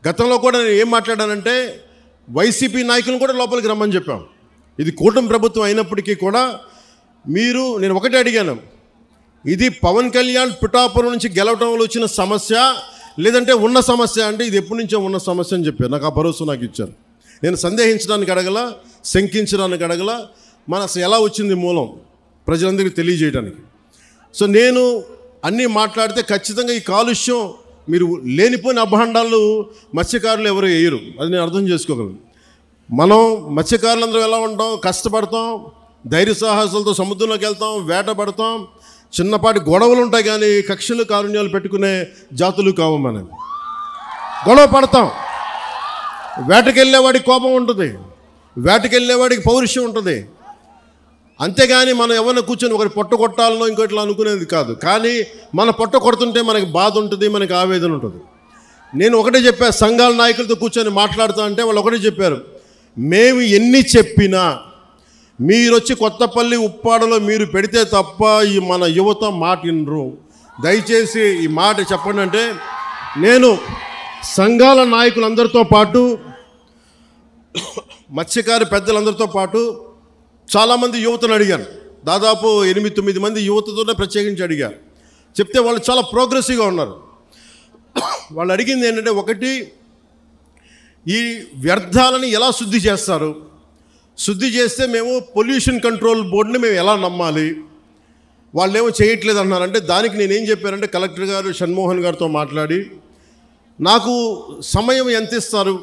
గతంలో కూడా నేను ఏం మాట్లాడానంటే వైసీపీ నాయకులను కూడా లోపలికి రమ్మని చెప్పాం. ఇది కూటమి ప్రభుత్వం అయినప్పటికీ కూడా నేను ఒకటే అడిగాను, ఇది పవన్ కళ్యాణ్ పిఠాపురం నుంచి గెలవడంలో వచ్చిన సమస్య లేదంటే ఉన్న సమస్య అంటే ఇది ఎప్పటి నుంచో ఉన్న సమస్య అని చెప్పారు. నాకు ఆ భరోసా నాకు ఇచ్చారు. నేను సందేహించడానికి అడగల, శంకించడానికి అడగల, అసలు ఎలా వచ్చింది మూలం ప్రజలందరికీ తెలియజేయడానికి. సో నేను అన్నీ మాట్లాడితే ఖచ్చితంగా ఈ కాలుష్యం మీరు లేనిపోయిన అభాండాలు మత్స్యకారులు ఎవరు వేయరు, అది నేను అర్థం చేసుకోగలను. మనం మత్స్యకారులందరూ ఎలా ఉంటాం, కష్టపడతాం, ధైర్య సాహసాలతో సముద్రంలోకి వెళ్తాం, వేటపడతాం, చిన్నపాటి గొడవలు ఉంటాయి కానీ కక్షలు కారుణ్యాలు పెట్టుకునే జాతులు కావు. మనం గొడవ పడతాం, వేటకెళ్ళేవాడికి కోపం ఉంటుంది, వేటకెళ్ళేవాడికి పౌరుషం ఉంటుంది. అంతేగాని మనం ఎవరిని కూర్చొని ఒకటి పొట్ట కొట్టాలనో ఇంకోటిలో అనుకునేది కాదు. కానీ మన పొట్ట కొడుతుంటే మనకి బాధ ఉంటుంది, మనకి ఆవేదన ఉంటుంది. నేను ఒకటే చెప్పా, సంఘాల నాయకులతో కూర్చొని మాట్లాడుతూ అంటే వాళ్ళు ఒకటే చెప్పారు, మేము ఎన్ని చెప్పినా మీరు వచ్చి కొత్తపల్లి ఉప్పాడలో మీరు పెడితే తప్ప ఈ మన యువత మాట వినరు, దయచేసి ఈ మాట చెప్పండి అంటే నేను సంఘాల నాయకులందరితో పాటు మత్స్యకారు పెద్దలందరితో పాటు చాలామంది యువతను అడిగాను. దాదాపు 8-9 మంది యువతతోనే ప్రత్యేకించి అడిగారు. చెప్తే వాళ్ళు చాలా ప్రోగ్రెసివ్గా ఉన్నారు. వాళ్ళు అడిగింది ఏంటంటే, ఒకటి, ఈ వ్యర్థాలని ఎలా శుద్ధి చేస్తారు, శుద్ధి చేస్తే మేము పొల్యూషన్ కంట్రోల్ బోర్డుని మేము ఎలా నమ్మాలి, వాళ్ళు ఏమో చేయట్లేదు అన్నారంటే దానికి నేనేం చెప్పానంటే కలెక్టర్ గారు షణ్మోహన్ గారితో మాట్లాడి నాకు సమయం ఎంత ఇస్తారు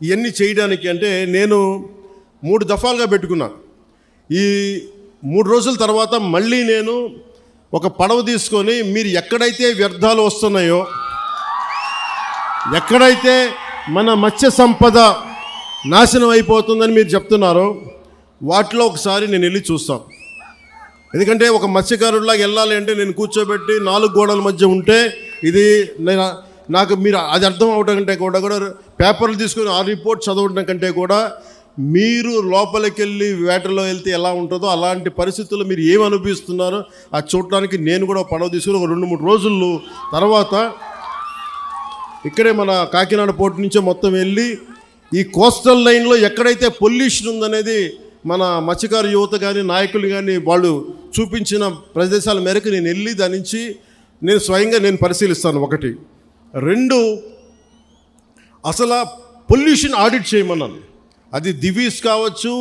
ఇవన్నీ చేయడానికి అంటే నేను 3 దఫాలుగా పెట్టుకున్నా. ఈ 3 రోజుల తర్వాత మళ్ళీ నేను ఒక పడవ తీసుకొని మీరు ఎక్కడైతే వ్యర్థాలు వస్తున్నాయో, ఎక్కడైతే మన మత్స్య సంపద నాశనం అయిపోతుందని మీరు చెప్తున్నారో వాటిలో ఒకసారి నేను వెళ్ళి చూస్తాను. ఎందుకంటే ఒక మత్స్యకారుడిలాగా వెళ్ళాలి అంటే నేను కూర్చోబెట్టి 4 గోడల మధ్య ఉంటే ఇది నాకు మీరు అది అర్థం అవడం కంటే కూడా పేపర్లు తీసుకొని ఆ రిపోర్ట్ చదవడం కంటే కూడా మీరు లోపలికి వెళ్ళి వేటలో వెళ్తే ఎలా ఉంటుందో అలాంటి పరిస్థితుల్లో మీరు ఏమి అనుభవిస్తున్నారో అది చూడటానికి నేను కూడా పడవ తీసుకుని ఒక 2-3 రోజులు తర్వాత ఇక్కడే మన కాకినాడ పోర్టు నుంచే మొత్తం వెళ్ళి ఈ కోస్టల్ లైన్లో ఎక్కడైతే పొల్యూషన్ ఉందనేది మన మత్స్యకారు యువత కానీ నాయకులు కానీ వాళ్ళు చూపించిన ప్రదేశాల మేరకు నేను వెళ్ళి దాని నుంచి నేను స్వయంగా నేను పరిశీలిస్తాను. 1, 2 అసలు పొల్యూషన్ ఆడిట్ చేయమన్నాను. అది దివీస్ కావచ్చు,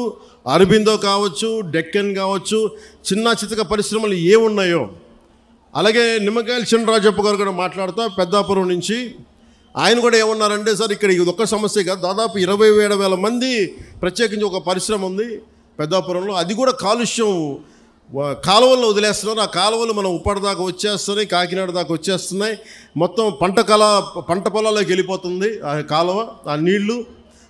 అరబిందో కావచ్చు, డెక్కన్ కావచ్చు, చిన్న చితక పరిశ్రమలు ఏమున్నాయో. అలాగే నిమ్మకాయల చినరాజప్ప గారు కూడా మాట్లాడుతూ పెద్దాపురం నుంచి ఆయన కూడా ఏమన్నారంటే, సార్ ఇక్కడ ఇది ఒక్క సమస్య కాదు, దాదాపు 27,000 మంది ప్రత్యేకించి ఒక పరిశ్రమ ఉంది పెద్దాపురంలో, అది కూడా కాలుష్యం కాలువల్లో వదిలేస్తున్నారు. ఆ కాలువలు మనం ఉప్పాడ దాకా వచ్చేస్తున్నాయి, కాకినాడ దాకా వచ్చేస్తున్నాయి, మొత్తం పంట పొలాల్లోకి వెళ్ళిపోతుంది ఆ కాలువ, ఆ నీళ్లు.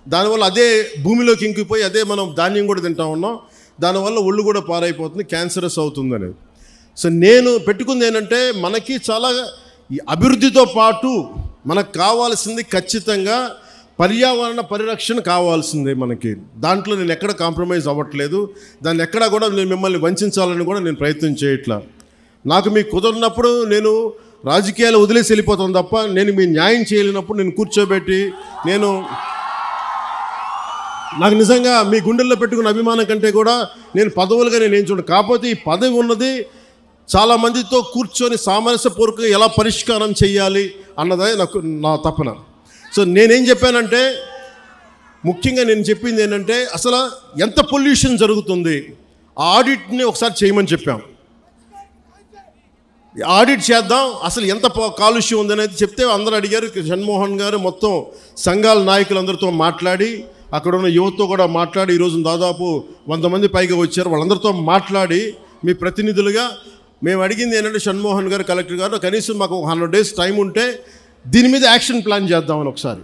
దానివల్ల అదే భూమిలోకి ఇంకిపోయి అదే మనం ధాన్యం కూడా తింటా ఉన్నాం, దానివల్ల ఒళ్ళు కూడా పారైపోతుంది, క్యాన్సరస్ అవుతుంది అనేది. సో నేను పెట్టుకుంది ఏంటంటే, మనకి చాలా ఈ అభివృద్ధితో పాటు మనకు కావాల్సింది ఖచ్చితంగా పర్యావరణ పరిరక్షణ కావాల్సిందే మనకి. దాంట్లో నేను ఎక్కడ కాంప్రమైజ్ అవ్వట్లేదు, దాన్ని ఎక్కడా కూడా నేను మిమ్మల్ని వంచాలని కూడా నేను ప్రయత్నం చేయట్లా. నాకు మీకు కుదరినప్పుడు నేను రాజకీయాలు వదిలేసి వెళ్ళిపోతాను తప్ప నేను మీ న్యాయం చేయలేనప్పుడు నేను కూర్చోబెట్టి నాకు నిజంగా మీ గుండెల్లో పెట్టుకున్న అభిమానం కంటే కూడా నేను పదవులుగా నేను ఏం చూడను. కాకపోతే ఈ పదవి ఉన్నది చాలామందితో కూర్చొని సామరస్యపూర్వకంగా ఎలా పరిష్కారం చేయాలి అన్నదే నా తపన. సో నేనేం చెప్పానంటే, ముఖ్యంగా నేను చెప్పింది ఏంటంటే, అసలు ఎంత పొల్యూషన్ జరుగుతుంది ఆ ఆడిట్ని ఒకసారి చేయమని చెప్పాం. ఆడిట్ చేద్దాం, అసలు ఎంత కాలుష్యం ఉందనేది చెప్తే అందరూ అడిగారు. షణ్మోహన్ గారు మొత్తం సంఘాల నాయకులందరితో మాట్లాడి, అక్కడ ఉన్న యువతతో కూడా మాట్లాడి, ఈరోజు దాదాపు 100 మంది పైగా వచ్చారు. వాళ్ళందరితో మాట్లాడి మీ ప్రతినిధులుగా మేము అడిగింది ఏంటంటే, షణ్మోహన్ గారు కలెక్టర్ గారు కనీసం మాకు 100 days టైం ఉంటే దీని మీద యాక్షన్ ప్లాన్ చేద్దామని ఒకసారి,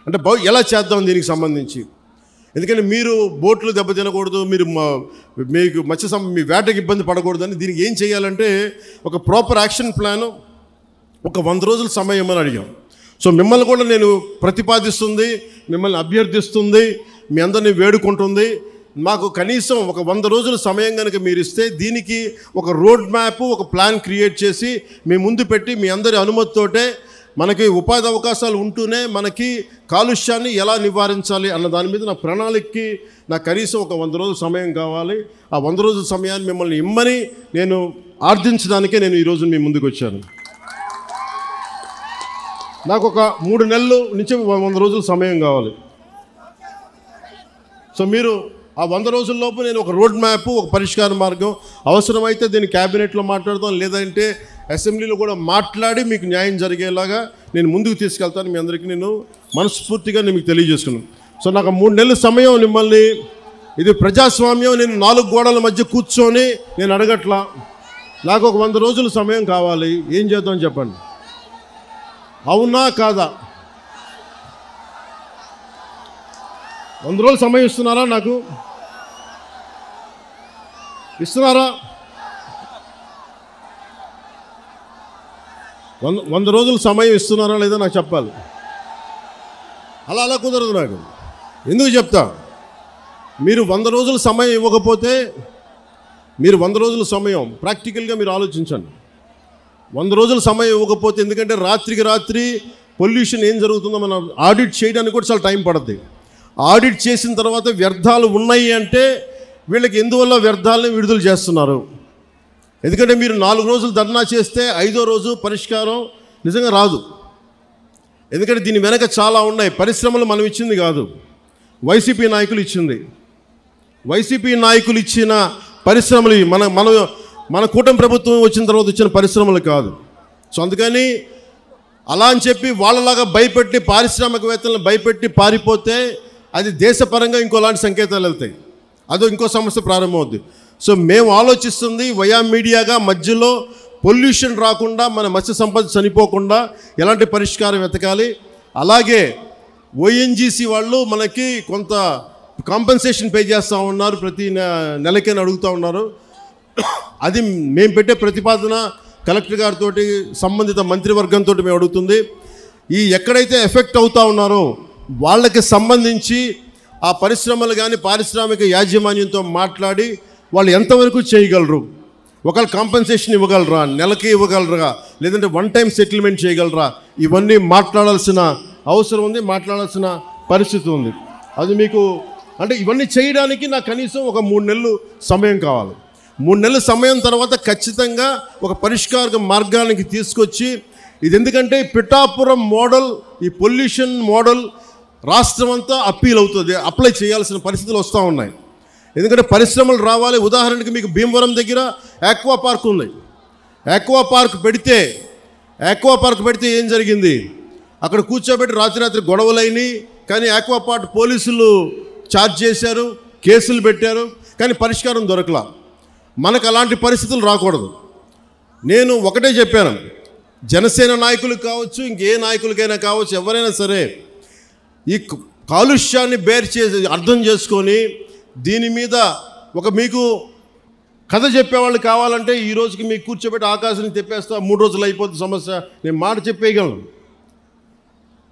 అంటే ఎలా చేద్దాం దీనికి సంబంధించి. ఎందుకంటే మీరు బోట్లు దెబ్బతినకూడదు, మీకు మీ వేటకి ఇబ్బంది పడకూడదని దీనికి ఏం చేయాలంటే ఒక ప్రాపర్ యాక్షన్ ప్లాను, ఒక 100 రోజుల సమయం అని అడిగాం. సో మిమ్మల్ని కూడా నేను ప్రతిపాదిస్తుంది, మిమ్మల్ని అభ్యర్థిస్తుంది, మీ అందరినీ వేడుకుంటుంది. మాకు కనీసం ఒక 100 రోజుల సమయం కనుక మీరు ఇస్తే దీనికి ఒక రోడ్ మ్యాప్, ఒక ప్లాన్ క్రియేట్ చేసి మీ ముందు పెట్టి మీ అందరి అనుమతితోటే మనకి ఉపాధి అవకాశాలు ఉంటూనే మనకి కాలుష్యాన్ని ఎలా నివారించాలి అన్న దాని మీద నా ప్రణాళికకి నాకు కనీసం ఒక 100 రోజుల సమయం కావాలి. ఆ 100 రోజుల సమయాన్ని మిమ్మల్ని ఇమ్మని నేను ఆర్థించడానికే నేను ఈరోజు మీ ముందుకు వచ్చాను. నాకు ఒక 3 నెలల నుంచి 100 రోజుల సమయం కావాలి. సో మీరు ఆ 100 రోజుల్లోపు నేను ఒక రోడ్ మ్యాప్, ఒక పరిష్కార మార్గం, అవసరమైతే దీన్ని క్యాబినెట్లో మాట్లాడతాను, లేదంటే అసెంబ్లీలో కూడా మాట్లాడి మీకు న్యాయం జరిగేలాగా నేను ముందుకు తీసుకెళ్తాను. మీ అందరికీ నేను మనస్ఫూర్తిగా నేను మీకు తెలియజేసుకున్నాను. సో నాకు 3 నెలల సమయం మిమ్మల్ని, ఇది ప్రజాస్వామ్యం, నేను 4 గోడల మధ్య కూర్చొని నేను అడగట్లా. నాకు ఒక 100 రోజుల సమయం కావాలి. ఏం చేద్దాం చెప్పండి, అవునా కాదా? 100 రోజులు సమయం ఇస్తున్నారా? నాకు ఇస్తున్నారా? 100 రోజులు సమయం ఇస్తున్నారా లేదా నాకు చెప్పాలి. అలా కుదరదు నాకు. ఎందుకు చెప్తా, మీరు 100 రోజుల సమయం ఇవ్వకపోతే, మీరు 100 రోజుల సమయం ప్రాక్టికల్గా మీరు ఆలోచించండి. 100 రోజుల సమయం ఇవ్వకపోతే, ఎందుకంటే రాత్రికి రాత్రి పొల్యూషన్ ఏం జరుగుతుందో మనం ఆడిట్ చేయడానికి కూడా చాలా టైం పడుతుంది. ఆడిట్ చేసిన తర్వాత వ్యర్థాలు ఉన్నాయి అంటే వీళ్ళకి ఎందువల్ల వ్యర్థాలని విడుదల చేస్తున్నారు. ఎందుకంటే మీరు 4 రోజులు ధర్నా చేస్తే 5వ రోజు పరిష్కారం నిజంగా రాదు. ఎందుకంటే దీని వెనక చాలా ఉన్నాయి. పరిశ్రమలు మనం ఇచ్చింది కాదు, వైసీపీ నాయకులు ఇచ్చింది. వైసీపీ నాయకులు ఇచ్చిన పరిశ్రమలు మన కూటమి ప్రభుత్వం వచ్చిన తర్వాత వచ్చిన పరిశ్రమలు కాదు. సో అందుకని అలా అని చెప్పి వాళ్ళలాగా భయపెట్టి పారిశ్రామికవేత్తలను భయపెట్టి పారిపోతే అది దేశపరంగా ఇంకోలాంటి సంకేతాలు వెళ్తాయి, అదో ఇంకో సమస్య ప్రారంభమవుద్ది. సో మేము ఆలోచిస్తుంది వయా మీడియాగా మధ్యలో పొల్యూషన్ రాకుండా, మన మత్స్య సంపద చనిపోకుండా ఎలాంటి పరిష్కారం వెతకాలి. అలాగే ఓఎన్జీసీ వాళ్ళు మనకి కొంత కాంపెన్సేషన్ పే చేస్తూ ఉన్నారు, ప్రతి నెలకైనా అడుగుతూ ఉన్నారు. అది మేము పెట్టే ప్రతిపాదన కలెక్టర్ గారితో సంబంధిత మంత్రివర్గంతో మేము అడుగుతుంది. ఈ ఎక్కడైతే ఎఫెక్ట్ అవుతూ ఉన్నారో వాళ్ళకి సంబంధించి ఆ పరిశ్రమలు కానీ పారిశ్రామిక యాజమాన్యంతో మాట్లాడి వాళ్ళు ఎంతవరకు చేయగలరు, ఒకవేళ కాంపెన్సేషన్ ఇవ్వగలరా, నెలకి ఇవ్వగలరా, లేదంటే 1 టైం సెటిల్మెంట్ చేయగలరా, ఇవన్నీ మాట్లాడాల్సిన అవసరం ఉంది, మాట్లాడాల్సిన పరిస్థితి ఉంది. అది మీకు అంటే ఇవన్నీ చేయడానికి నాకు కనీసం ఒక 3 నెలలు సమయం కావాలి. 3 నెలల సమయం తర్వాత ఖచ్చితంగా ఒక పరిష్కార మార్గానికి తీసుకొచ్చి, ఇది ఎందుకంటే పిఠాపురం మోడల్, ఈ పొల్యూషన్ మోడల్ రాష్ట్రం అంతా అప్పీల్ అవుతుంది, అప్లై చేయాల్సిన పరిస్థితులు వస్తూ ఉన్నాయి. ఎందుకంటే పరిశ్రమలు రావాలి. ఉదాహరణకి మీకు భీమవరం దగ్గర ఆక్వా పార్క్ ఉంది. ఆక్వా పార్క్ పెడితే ఏం జరిగింది, అక్కడ కూర్చోబెట్టి రాత్రి గొడవలైనవి. కానీ ఆక్వా పార్క్ పోలీసులు ఛార్జ్ చేశారు, కేసులు పెట్టారు, కానీ పరిష్కారం దొరకలా. మనకు అలాంటి పరిస్థితులు రాకూడదు. నేను ఒకటే చెప్పాను, జనసేన నాయకులు కావచ్చు, ఇంకే నాయకులకైనా కావచ్చు, ఎవరైనా సరే ఈ కాలుష్యాన్ని అర్థం చేసుకొని దీని మీద ఒక మీకు కథ చెప్పేవాళ్ళు కావాలంటే ఈ రోజుకి మీకు కూర్చోబెట్టి ఆకాశాన్ని తెప్పేస్తా, 3 రోజులు అయిపోతుంది సమస్య, నేను మాట చెప్పేయగలను.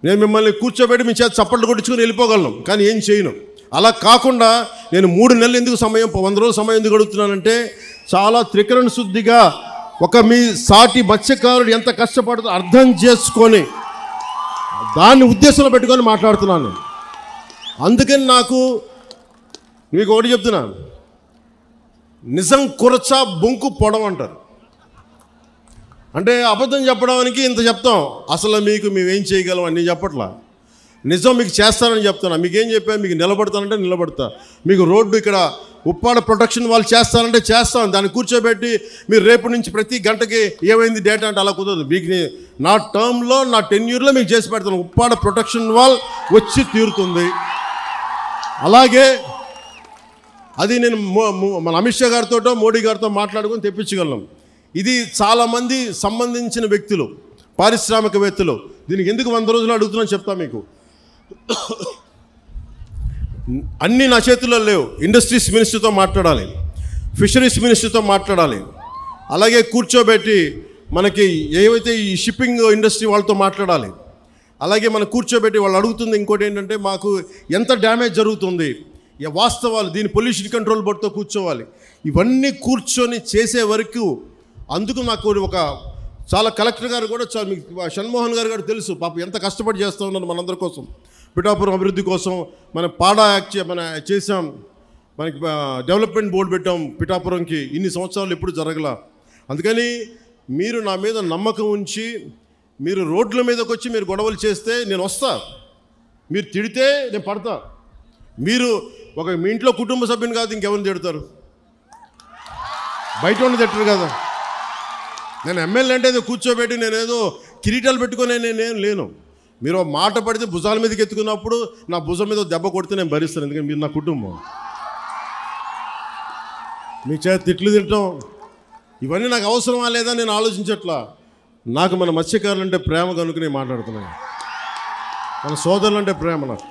నేను మిమ్మల్ని కూర్చోబెట్టి మీ చేత చప్పట్లు కొట్టించుకొని వెళ్ళిపోగలను, కానీ ఏం చేయను. అలా కాకుండా నేను 3 నెలలు ఎందుకు సమయం, 100 రోజుల సమయం ఎందుకు అడుగుతున్నానంటే, చాలా త్రికరణ శుద్ధిగా ఒక మీ సాటి మత్స్యకారుడు ఎంత కష్టపడుతుందో అర్థం చేసుకొని దాన్ని ఉద్దేశంలో పెట్టుకొని మాట్లాడుతున్నాను. అందుకని నాకు మీకు ఒకటి చెప్తున్నాను, నిజం కురచ బొంకు పొడవు అంటారు. అంటే అబద్ధం చెప్పడానికి ఇంత చెప్తాం, అసలు మేమేం చేయగలం అని చెప్పట్లా. నిజం మీకు చేస్తానని చెప్తున్నా. మీకేం చెప్పాను, మీకు నిలబడతానంటే నిలబడతా. మీకు రోడ్డు ఇక్కడ ఉప్పాడ ప్రొటెక్షన్ వాళ్ళు చేస్తానంటే చేస్తాను. దాన్ని కూర్చోబెట్టి మీరు రేపు నుంచి ప్రతి గంటకి ఏమైంది డేటా అంటే అలా కుదరదు. మీకు నా టర్మ్లో, నా టెన్యూర్లో మీకు చేసి పెడతాను. ఉప్పాడ ప్రొటెక్షన్ వాల్ వచ్చి తీరుతుంది. అలాగే అది నేను మన అమిత్ షా గారితో, మోడీ గారితో మాట్లాడుకొని తెప్పించగలను. ఇది చాలామంది సంబంధించిన వ్యక్తులు, పారిశ్రామికవేత్తలు దీనికి ఎందుకు 100 రోజులు అడుగుతున్నాను చెప్తా మీకు. అన్నీ నా చేతుల్లో లేవు. ఇండస్ట్రీస్ మినిస్టర్తో మాట్లాడాలి, ఫిషరీస్ మినిస్టర్తో మాట్లాడాలి, అలాగే కూర్చోబెట్టి మనకి ఏవైతే ఈ షిప్పింగ్ ఇండస్ట్రీ వాళ్ళతో మాట్లాడాలి. అలాగే మనం కూర్చోబెట్టి వాళ్ళు అడుగుతుంది ఇంకోటి ఏంటంటే, మాకు ఎంత డ్యామేజ్ జరుగుతుంది, వాస్తవాలు, దీని పొల్యూషన్ కంట్రోల్ బోర్డుతో కూర్చోవాలి. ఇవన్నీ కూర్చొని చేసే వరకు అందుకు నాకు ఒక చాలా కలెక్టర్ గారు కూడా చాలా మీకు షణ్మోహన్ గారు కూడా తెలుసు పాపం ఎంత కష్టపడి చేస్తూ ఉన్నారు మనందరి కోసం, పిఠాపురం అభివృద్ధి కోసం. మన పాడా యాక్ట్ మన చేసాం, మనకి డెవలప్మెంట్ బోర్డు పెట్టాం పిఠాపురంకి. ఇన్ని సంవత్సరాలు ఎప్పుడు జరగల. అందుకని మీరు నా మీద నమ్మకం ఉంచి మీరు రోడ్ల మీదకి వచ్చి మీరు గొడవలు చేస్తే నేను వస్తా, మీరు తిడితే నేను పడతా. మీరు మీ ఇంట్లో కుటుంబ సభ్యుని కాదు ఇంకెవరిని తిడతారు? బయట ఉండి తిట్టరు కదా. నేను ఎమ్మెల్యే అంటే కూర్చోబెట్టి నేనేదో కిరీటాలు పెట్టుకొని నేనేం లేను. మీరు మాట పడితే భుజాల మీదకి ఎత్తుకున్నప్పుడు నా భుజం మీద దెబ్బ కొడితే నేను భరిస్తాను, ఎందుకంటే మీరు నా కుటుంబం. మీ చేత తిట్లు తింటాం ఇవన్నీ నాకు అవసరమా లేదా నేను ఆలోచించట్లా. నాకు మన మత్స్యకారులు అంటే ప్రేమ కనుక నేను మాట్లాడుతున్నాను, మన సోదరులు అంటే ప్రేమ నాకు.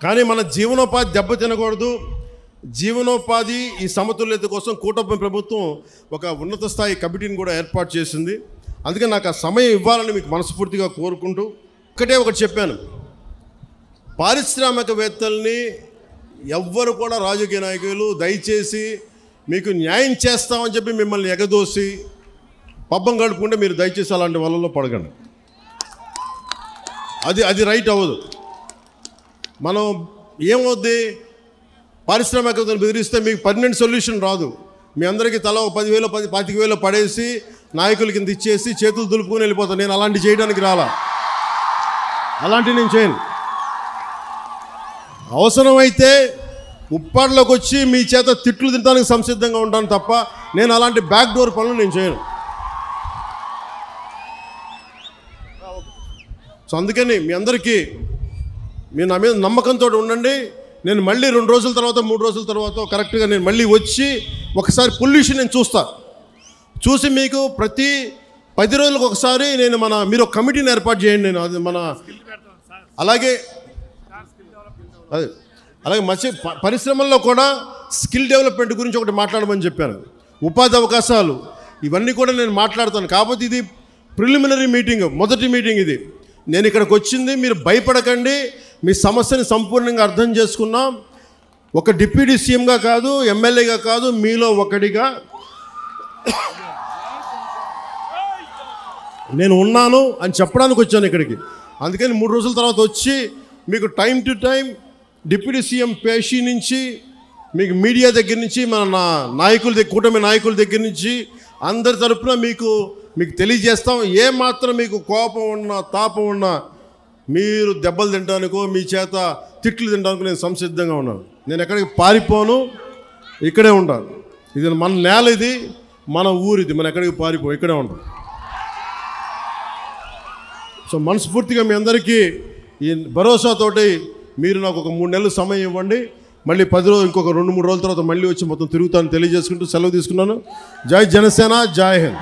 కానీ మన జీవనోపాధి దెబ్బ తినకూడదు. జీవనోపాధి ఈ సమతుల్యత కోసం కూటమి ప్రభుత్వం ఒక ఉన్నత స్థాయి కమిటీని కూడా ఏర్పాటు చేసింది. అందుకే నాకు ఆ సమయం ఇవ్వాలని మీకు మనస్ఫూర్తిగా కోరుకుంటూ ఒకటి చెప్పాను, పారిశ్రామికవేత్తల్ని ఎవ్వరు కూడా రాజకీయ నాయకులు దయచేసి మీకు న్యాయం చేస్తామని చెప్పి మిమ్మల్ని ఎగదోసి పబ్బం గడుపుకుంటే మీరు దయచేసి అలాంటి వలలో పడగండి. అది రైట్ అవ్వదు. మనం ఏమవుద్ది, పారిశ్రామికవేత్తలు బెదిరిస్తే మీకు పర్మనెంట్ సొల్యూషన్ రాదు. మీ అందరికీ తల 10,000 25,000 పడేసి నాయకుల కింద ఇచ్చేసి చేతులు దులుపుకొని వెళ్ళిపోతాను. నేను అలాంటి చేయడానికి రాలా, అలాంటివి నేను చేయను. అవసరమైతే ఉప్పాడలోకి వచ్చి మీ చేత తిట్లు తినడానికి సంసిద్ధంగా ఉంటాను తప్ప నేను అలాంటి బ్యాక్ డోర్ పనులు నేను చేయను. సో అందుకని మీ అందరికీ మీరు నా మీద నమ్మకంతో ఉండండి. నేను మళ్ళీ 2 రోజుల తర్వాత 3 రోజుల తర్వాత కరెక్ట్గా నేను మళ్ళీ వచ్చి ఒకసారి పొల్యూషన్ నేను చూసి మీకు ప్రతి 10 రోజులకు ఒకసారి నేను మీరు ఒక కమిటీని ఏర్పాటు చేయండి. నేను అది అలాగే పరిశ్రమల్లో కూడా స్కిల్ డెవలప్మెంట్ గురించి ఒకటి మాట్లాడమని చెప్పాను. ఉపాధి అవకాశాలు ఇవన్నీ కూడా నేను మాట్లాడతాను. కాకపోతే ఇది ప్రిలిమినరీ మీటింగ్, మొదటి మీటింగ్ ఇది. నేను ఇక్కడికి వచ్చింది, మీరు భయపడకండి, మీ సమస్యని సంపూర్ణంగా అర్థం చేసుకున్నాం. ఒక డిప్యూటీ సీఎంగా కాదు, ఎమ్మెల్యేగా కాదు, మీలో ఒకటిగా నేను ఉన్నాను అని చెప్పడానికి వచ్చాను ఇక్కడికి. అందుకని 3 రోజుల తర్వాత వచ్చి మీకు time to time deputy CM పేషీ నుంచి మీకు మీడియా దగ్గర నుంచి మన కూటమి నాయకుల దగ్గర నుంచి అందరి తరపున మీకు తెలియజేస్తాం. ఏమాత్రం మీకు కోపం ఉన్నా తాపం ఉన్నా మీరు దెబ్బలు తినడానికో మీ చేత తిట్లు తినడానికో నేను సంసిద్ధంగా ఉన్నాను. నేను ఎక్కడికి పారిపోను, ఇక్కడే ఉంటాను. ఇది మన నేల, ఇది మన ఊరిది, మనం ఎక్కడికి ఇక్కడే ఉంటాం. సో మనస్ఫూర్తిగా మీ అందరికీ ఈ భరోసాతోటి మీరు నాకు ఒక 3 నెలలు సమయం ఇవ్వండి. మళ్ళీ 10 రోజులు ఇంకొక 2-3 రోజుల తర్వాత మళ్ళీ వచ్చి మొత్తం తిరుగుతాను తెలియజేసుకుంటూ సెలవు తీసుకున్నాను. జై జనసేన, జై హింద్.